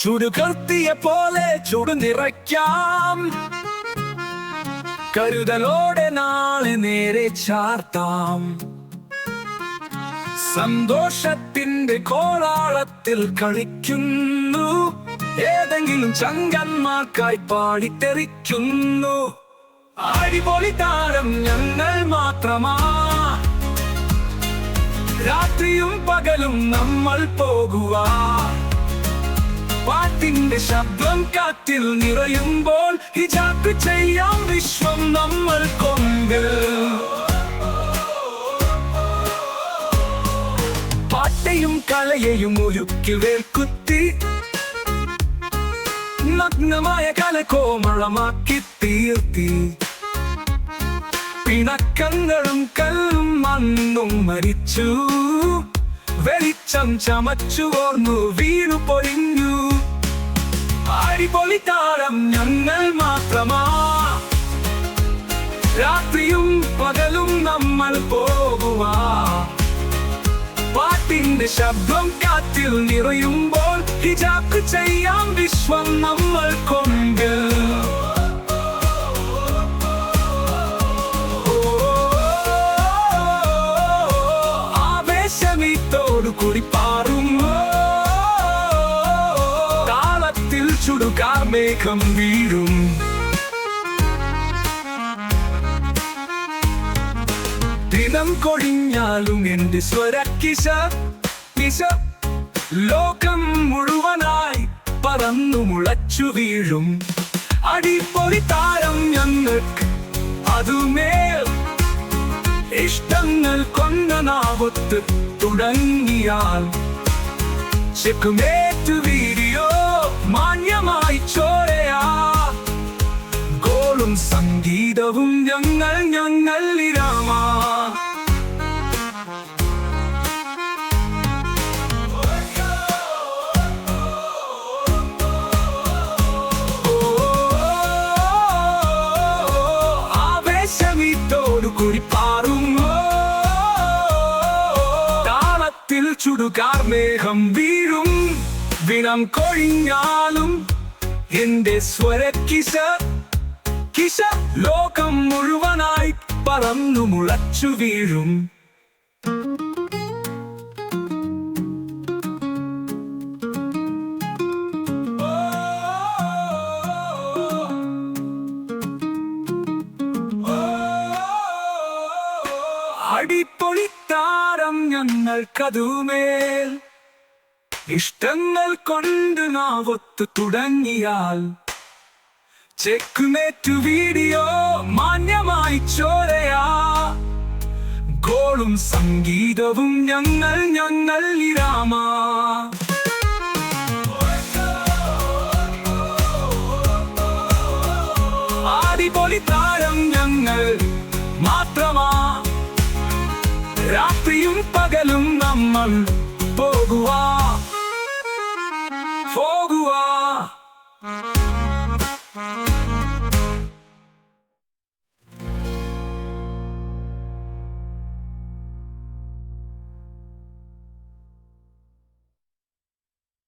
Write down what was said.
ചുടുകർത്തിയ പോലെ ചുടു നിറയ്ക്കാം. കരുതലോടെ നാളെ നേരെ ചാർത്താം. സന്തോഷത്തിന്റെ കോലാളത്തിൽ കളിക്കുന്നു. ഏതെങ്കിലും ചങ്കന്മാർക്കായി പാടിത്തെറിക്കുന്നു. അടിപൊളി താരം ഞങ്ങൾ മാത്രമാ. രാത്രിയും പകലും നമ്മൾ പോകുക. പാട്ടിന്റെ ശബ്ദം കാറ്റിൽ നിറയുമ്പോൾ ഹിജാബ് ചെയ്യാം വിശ്വം നമ്മൾ കൊണ്ട്. പാട്ടയും കലയെയും ഒരുക്കി വേൽക്കുത്തി നഗ്നമായ കല കോമളമാക്കി തീർത്തി. പിണക്കങ്ങളും കല്ലും മണ്ണും മരിച്ചു. വെളിച്ചം ചമച്ചു ഓർന്നു വീണു പൊരിഞ്ഞു. അടിപൊളി താരം ഞങ്ങൾ മാത്രമാ. രാത്രിയും പകലും നമ്മൾ പോകുക. പാട്ടിന്റെ ശബ്ദം കാറ്റിൽ നിറയുമ്പോൾ ഹിജാബ് ചെയ്യാം വിശ്വം നമ്മൾ കൊണ്ട്. ആവേശമീത്തോടു കൂടി പാറും. താളത്തിൽ ചുടുകാർമേഘം വീഴും. ദിനം കൊഴിഞ്ഞാലും എന്റെ സ്വരക്കിശ ലോകം മുഴുവനായി പറന്നു മുളച്ചു വീഴും. അടിപൊളി താരം ഞങ്ങൾക്ക് അതുമേൽ. ഇഷ്ടങ്ങൾ കൊണ്ട നാവൊത്ത് തുടങ്ങിയാൽ ചെക്കുമേറ്റു വീഡിയോ മാന്യമായി ചോരയാ. ഗോളും സംഗീതവും ഞങ്ങൾ ഇരാമാ. കൂടി പാറുമോ. താളത്തിൽ ചുടുകാർമേഘം വീഴും. ദിനം കൊഴിഞ്ഞാലും എന്റെ സ്വരക്കിശ ലോകം മുഴുവനായി പറന്നു മുളച്ചു വീഴും. അടിപൊളി താരം ഞങ്ങൾക്കതുമേൽ. ഇഷ്ടങ്ങൾ കൊണ്ട് നാവൊത്തു തുടങ്ങിയാൽ ചെക്കുമേറ്റു വീഡിയോ മാന്യമായി ചോരയാ. ഗോളും സംഗീതവും ഞങ്ങൾ ഇരാമാ. അടിപൊളി താരം ഞങ്ങൾ മാത്രമാ. രാത്രിയും പകലും നമ്മൾ